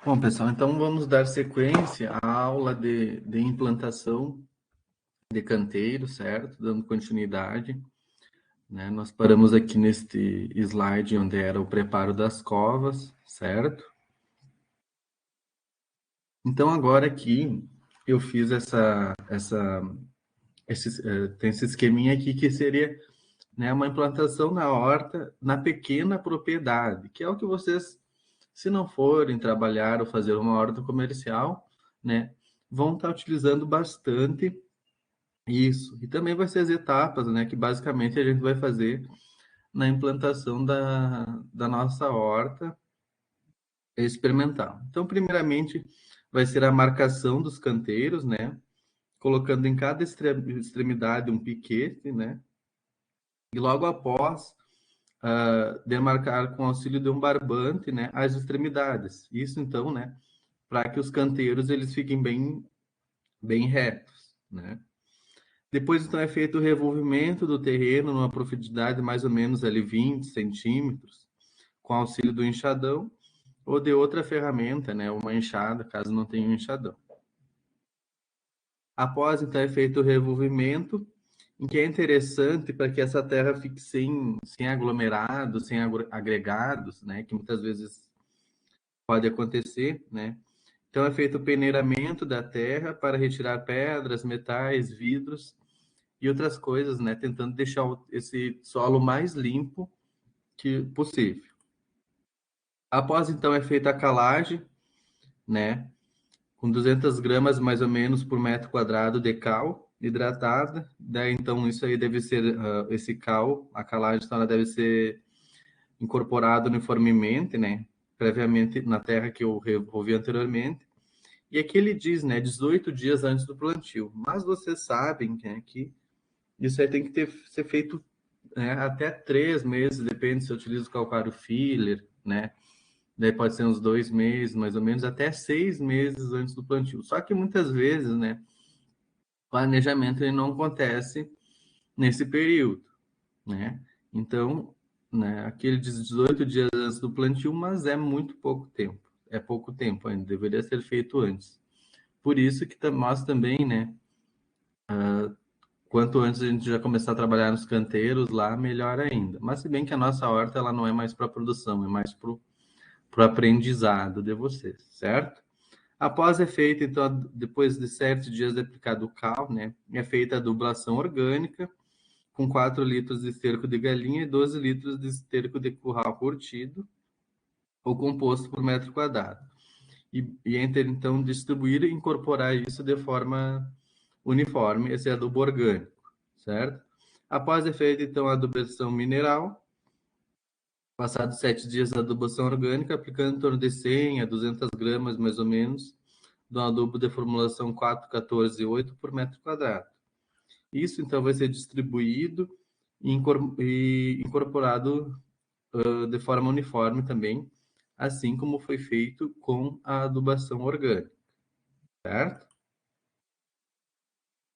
Bom, pessoal, então vamos dar sequência à aula de implantação de canteiro, certo? Dando continuidade, né? Nós paramos aqui neste slide onde era o preparo das covas, certo? Então agora aqui eu fiz tem esse esqueminha aqui que seria, né, uma implantação na horta, na pequena propriedade, que é o que vocês, se não forem trabalhar ou fazer uma horta comercial, né, vão estar utilizando bastante isso. E também vai ser as etapas, né, que basicamente a gente vai fazer na implantação da nossa horta experimental. Então, primeiramente, vai ser a marcação dos canteiros, né, colocando em cada extremidade um piquete, né, e logo após demarcar com auxílio de um barbante, né, as extremidades. Isso então, né, para que os canteiros eles fiquem bem retos, né? Depois então é feito o revolvimento do terreno numa profundidade mais ou menos ali 20 centímetros, com auxílio do enxadão ou de outra ferramenta, né, uma enxada, caso não tenha um enxadão. Após então é feito o revolvimento, em que é interessante para que essa terra fique sem aglomerados, sem agregados, né, que muitas vezes pode acontecer, né? Então é feito o peneiramento da terra para retirar pedras, metais, vidros e outras coisas, né? Tentando deixar esse solo mais limpo que possível. Após então é feita a calagem, né? Com 200 gramas mais ou menos por metro quadrado de cal hidratada. Daí então isso aí deve ser esse cal, a calagem então, ela deve ser incorporada uniformemente, né? Previamente na terra que eu revolvi anteriormente. E aqui ele diz, né, 18 dias antes do plantio. Mas vocês sabem, né, que isso aí tem que ser feito, né, até 3 meses, depende se eu utilizo calcário filler, né? Daí pode ser uns 2 meses, mais ou menos, até 6 meses antes do plantio. Só que muitas vezes, né, o planejamento ele não acontece nesse período, né? Então, né, aqui ele diz 18 dias antes do plantio, mas é muito pouco tempo. É pouco tempo ainda, deveria ser feito antes. Por isso que nós também, né, quanto antes a gente já começar a trabalhar nos canteiros lá, melhor ainda. Mas se bem que a nossa horta ela não é mais para produção, é mais para o aprendizado de vocês, certo? Após é feita, então, depois de 7 dias de aplicado o cal, né, é feita a adublação orgânica com 4 litros de esterco de galinha e 12 litros de esterco de curral curtido ou composto por metro quadrado. E então distribuir e incorporar isso de forma uniforme, esse é adubo orgânico, certo? Após é feita, então, a adubação mineral, passados 7 dias da adubação orgânica, aplicando em torno de 100 a 200 gramas, mais ou menos, do adubo de formulação 4,14,8 por metro quadrado. Isso, então, vai ser distribuído e incorporado de forma uniforme também, assim como foi feito com a adubação orgânica, certo?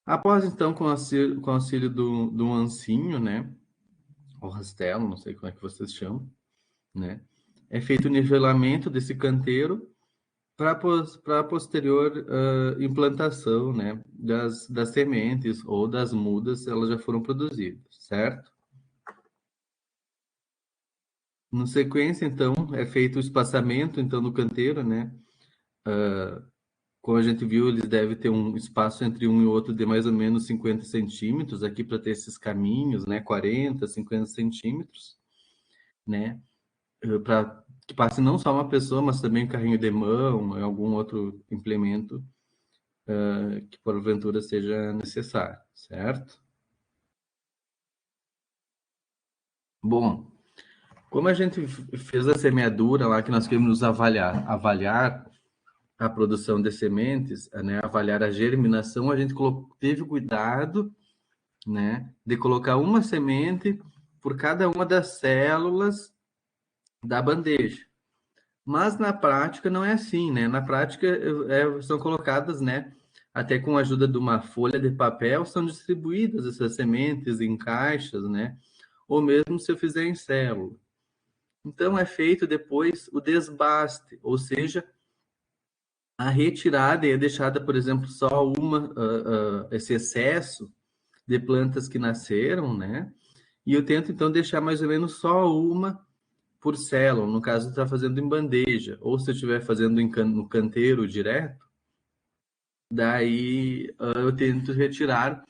Após, então, com auxílio do ancinho, né, ou rastelo, não sei como é que vocês chamam, né, é feito o nivelamento desse canteiro para a posterior implantação, né, das sementes ou das mudas, elas já foram produzidas, certo? Na sequência, então, é feito o espaçamento, então, do canteiro, né, como a gente viu, eles devem ter um espaço entre um e outro de mais ou menos 50 centímetros, aqui para ter esses caminhos, né? 40, 50 centímetros, né? Para que passe não só uma pessoa, mas também um carrinho de mão, algum outro implemento que porventura seja necessário, certo? Bom, como a gente fez a semeadura lá, que nós queremos avaliar a produção de sementes, né? Avaliar a germinação, a gente teve cuidado, né, de colocar uma semente por cada uma das células da bandeja. Mas na prática não é assim, né? Na prática são colocadas, né, até com a ajuda de uma folha de papel, são distribuídas essas sementes em caixas, né? Ou mesmo se eu fizer em célula. Então é feito depois o desbaste, ou seja, A retirada é deixada, por exemplo, só esse excesso de plantas que nasceram, né? E eu tento, então, deixar mais ou menos só uma por célula, no caso, está fazendo em bandeja, ou se eu estiver fazendo no canteiro direto, daí eu tento retirar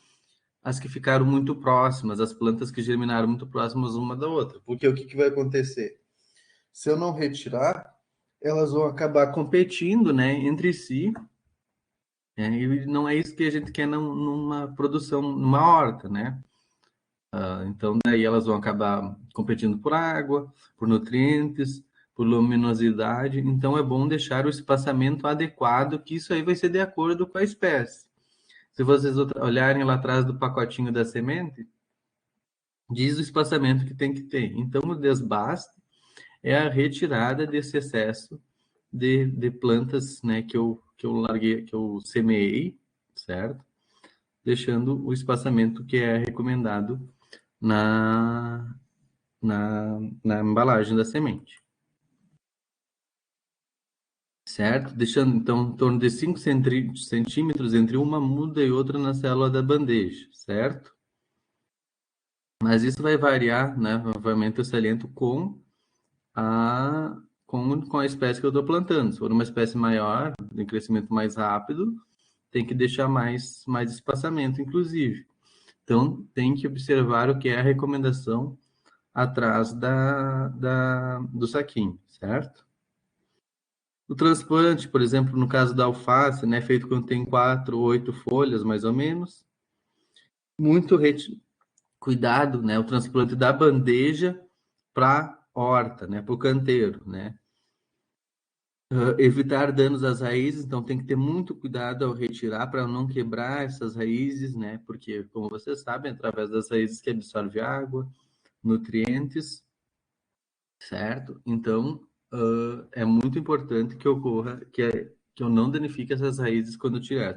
as que ficaram muito próximas, as plantas que germinaram muito próximas uma da outra. Porque o que, que vai acontecer? Se eu não retirar, elas vão acabar competindo, né, entre si, e não é isso que a gente quer numa produção, numa horta, né? Então, daí elas vão acabar competindo por água, por nutrientes, por luminosidade. Então, é bom deixar o espaçamento adequado, que isso aí vai ser de acordo com a espécie. Se vocês olharem lá atrás do pacotinho da semente, diz o espaçamento que tem que ter. Então, o desbaste é a retirada desse excesso de plantas, né, que eu larguei, que eu semeei, certo? Deixando o espaçamento que é recomendado na, na embalagem da semente, certo? Deixando, então, em torno de 5 centímetros entre uma muda e outra na célula da bandeja, certo? Mas isso vai variar, né? Obviamente, eu saliento a, com a espécie que eu estou plantando. Se for uma espécie maior, de crescimento mais rápido, tem que deixar mais espaçamento, inclusive. Então, tem que observar o que é a recomendação atrás do saquinho, certo? O transplante, por exemplo, no caso da alface, né, feito quando tem 4 ou 8 folhas, mais ou menos. Muito cuidado, né, o transplante da bandeja para horta, né, para o canteiro, né. Evitar danos às raízes, então tem que ter muito cuidado ao retirar para não quebrar essas raízes, né, porque, como vocês sabem, através das raízes que absorve água, nutrientes, certo? Então, é muito importante que ocorra, que eu não danifique essas raízes quando eu tirar,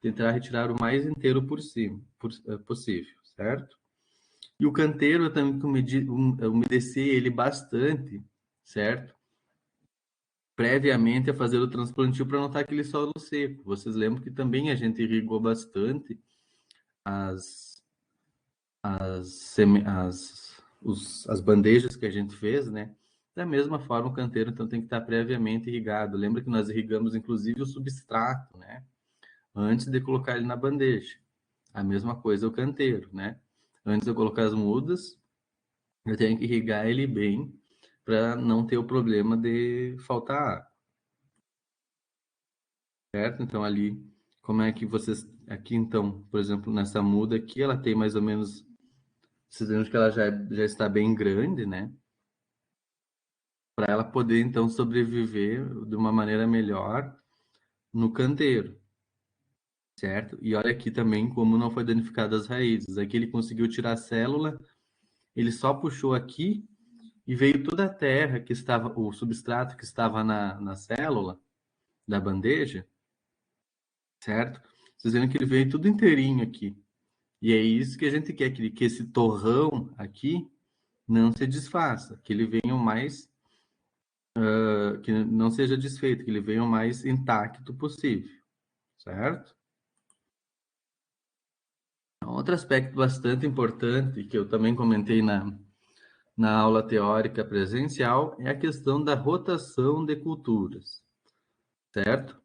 tentar retirar o mais inteiro possível, certo? E o canteiro eu tenho que umedecer ele bastante, certo? Previamente a fazer o transplantio para não estar aquele solo seco. Vocês lembram que também a gente irrigou bastante as, as bandejas que a gente fez, né? Da mesma forma, o canteiro então tem que estar previamente irrigado. Lembra que nós irrigamos inclusive o substrato, né? Antes de colocar ele na bandeja. A mesma coisa o canteiro, né? Antes de eu colocar as mudas, eu tenho que irrigar ele bem para não ter o problema de faltar água, certo? Então ali, como é que vocês aqui então, por exemplo, nessa muda aqui, ela tem mais ou menos, vocês vejam que ela já está bem grande, né? Para ela poder então sobreviver de uma maneira melhor no canteiro, certo? E olha aqui também como não foi danificado as raízes. Aqui ele conseguiu tirar a célula, ele só puxou aqui e veio toda a terra que estava, o substrato que estava na célula da bandeja, certo? Vocês viram que ele veio tudo inteirinho aqui. E é isso que a gente quer, que esse torrão aqui não se desfaça, que ele venha o mais, que não seja desfeito, que ele venha o mais intacto possível, certo? Outro aspecto bastante importante, que eu também comentei na aula teórica presencial, é a questão da rotação de culturas, certo?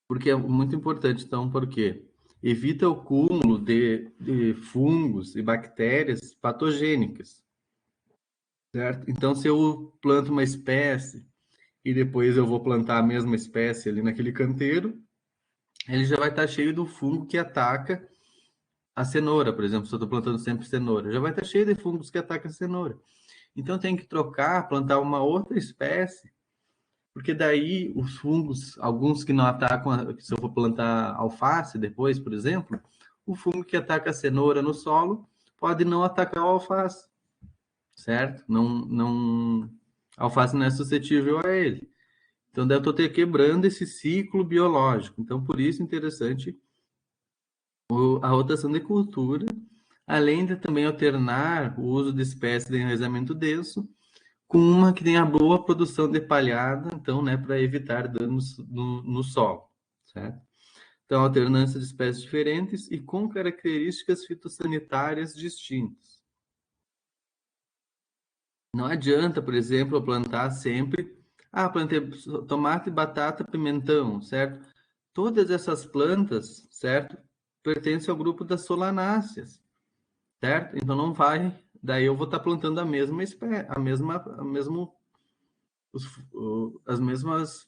Porque é muito importante, então, porque evita o cúmulo de fungos e bactérias patogênicas, certo? Então, se eu planto uma espécie e depois eu vou plantar a mesma espécie ali naquele canteiro, ele já vai estar cheio do fungo que ataca a cenoura, por exemplo, se eu estou plantando sempre cenoura, já vai estar cheio de fungos que atacam a cenoura. Então, tem que trocar, plantar uma outra espécie, porque daí os fungos, alguns que não atacam, se eu for plantar alface depois, por exemplo, o fungo que ataca a cenoura no solo pode não atacar o alface, certo? A alface não é suscetível a ele. Então, daí eu estou quebrando esse ciclo biológico. Então, por isso, interessante a rotação de cultura, além de também alternar o uso de espécies de enraizamento denso com uma que tenha boa produção de palhada, então, né, para evitar danos no solo, certo? Então, alternância de espécies diferentes e com características fitossanitárias distintas. Não adianta, por exemplo, eu plantar sempre, plantei tomate, batata, pimentão, certo? Todas essas plantas, certo? Pertencem ao grupo das solanáceas, certo? Então não vai, daí eu vou estar plantando a mesma espécie, as mesmas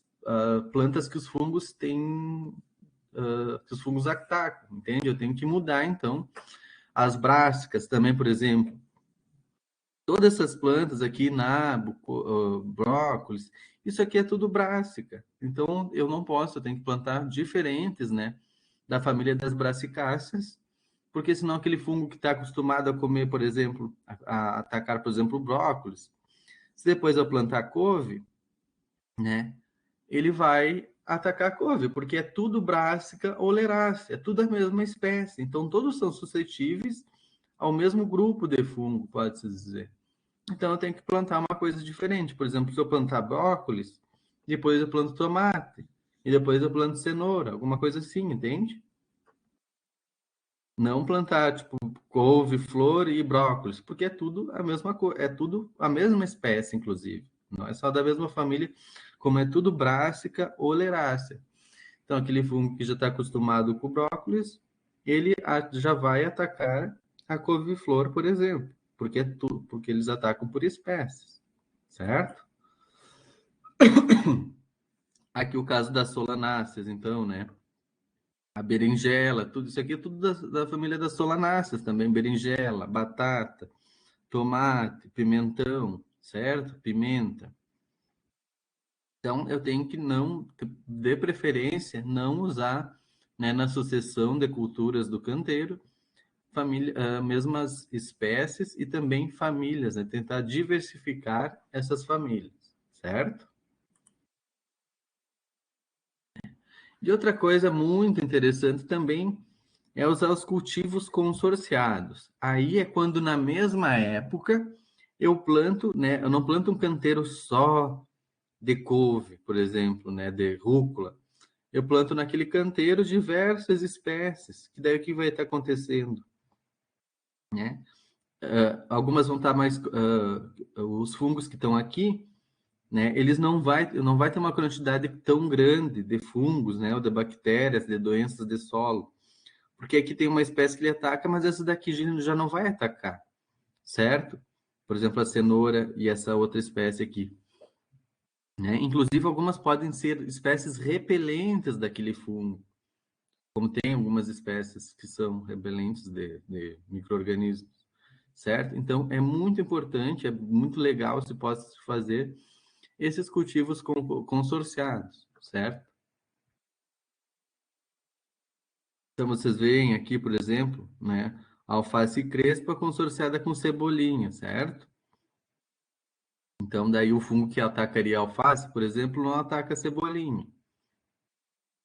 plantas que os fungos têm, que os fungos atacam, entende? Eu tenho que mudar, então, as brássicas também, por exemplo. Todas essas plantas aqui, nabo, brócolis, isso aqui é tudo brássica. Então, eu não posso, eu tenho que plantar diferentes, né? Da família das brassicáceas, porque senão aquele fungo que está acostumado a comer, por exemplo, a atacar, por exemplo, o brócolis, se depois eu plantar couve, né? Ele vai atacar a couve, porque é tudo brássica ou lerácea, é tudo a mesma espécie. Então, todos são suscetíveis ao mesmo grupo de fungo, pode-se dizer. Então, eu tenho que plantar uma coisa diferente. Por exemplo, se eu plantar brócolis, depois eu planto tomate, e depois eu planto cenoura, alguma coisa assim, entende? Não plantar, tipo, couve, flor e brócolis, porque é tudo a mesma coisa, é tudo a mesma espécie, inclusive. Não é só da mesma família, como é tudo brássica ou lerácea. Então, aquele fungo que já está acostumado com o brócolis, ele já vai atacar a couve-flor, por exemplo, porque é tudo, porque eles atacam por espécies, certo? Aqui o caso das solanáceas, então, né? A berinjela, tudo isso aqui é tudo da família das solanáceas também, berinjela, batata, tomate, pimentão, certo? Pimenta. Então, eu tenho que não, de preferência, não usar, né, na sucessão de culturas do canteiro, mesmas espécies e também famílias, né? Tentar diversificar essas famílias, certo? E outra coisa muito interessante também é usar os cultivos consorciados. Aí é quando na mesma época eu planto, né? Eu não planto um canteiro só de couve, por exemplo, né? De rúcula. Eu planto naquele canteiro diversas espécies, que daí o que vai estar acontecendo, né? Algumas vão estar mais, os fungos que estão aqui, né? Eles não vai ter uma quantidade tão grande de fungos, né? Ou de bactérias, de doenças de solo. Porque aqui tem uma espécie que ele ataca, mas essa daqui já não vai atacar, certo? Por exemplo, a cenoura e essa outra espécie aqui, né? Inclusive, algumas podem ser espécies repelentes daquele fungo, como tem algumas espécies que são repelentes de micro-organismos, certo? Então, é muito importante, é muito legal se possa fazer esses cultivos consorciados, certo? Então, vocês veem aqui, por exemplo, né? Alface crespa consorciada com cebolinha, certo? Então, daí o fungo que atacaria a alface, por exemplo, não ataca a cebolinha.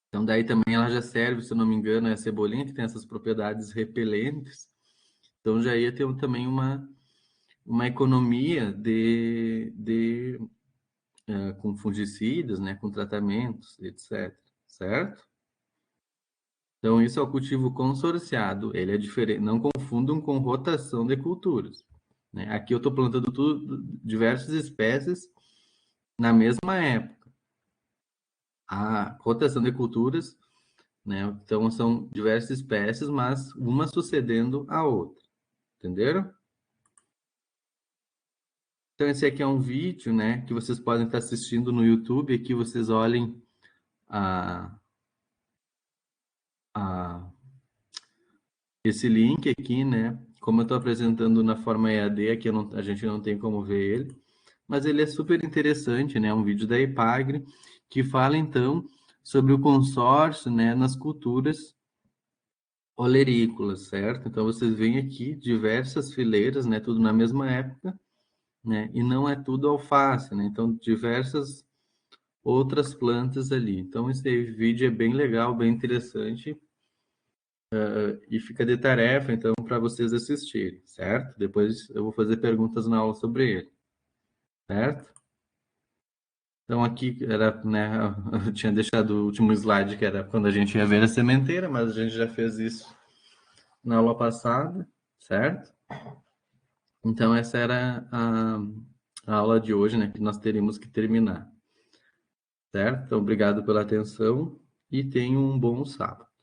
Então, daí também ela já serve, se eu não me engano, é a cebolinha que tem essas propriedades repelentes. Então, já ia ter também uma economia com fungicidas, né, com tratamentos, etc. Certo? Então, isso é o cultivo consorciado. Ele é diferente. Não confundam com rotação de culturas, né? Aqui eu estou plantando diversas espécies na mesma época. A rotação de culturas, né? Então, são diversas espécies, mas uma sucedendo a outra. Entenderam? Então, esse aqui é um vídeo, né? Que vocês podem estar assistindo no YouTube. Aqui vocês olhem a, a esse link aqui, né? Como eu estou apresentando na forma EAD, aqui a gente não tem como ver ele, mas ele é super interessante, né? É um vídeo da Epagre que fala então sobre o consórcio, né, nas culturas olerícolas, certo? Então vocês veem aqui diversas fileiras, né, tudo na mesma época, né? E não é tudo alface, né? Então diversas outras plantas ali. Então esse vídeo é bem legal, bem interessante. E fica de tarefa, então, para vocês assistirem, certo? Depois eu vou fazer perguntas na aula sobre ele. certo? Então aqui era, né, eu tinha deixado o último slide, que era quando a gente ia ver a sementeira, mas a gente já fez isso na aula passada, certo? Então essa era a aula de hoje, né, que nós teríamos que terminar, certo? Então, obrigado pela atenção e tenha um bom sábado.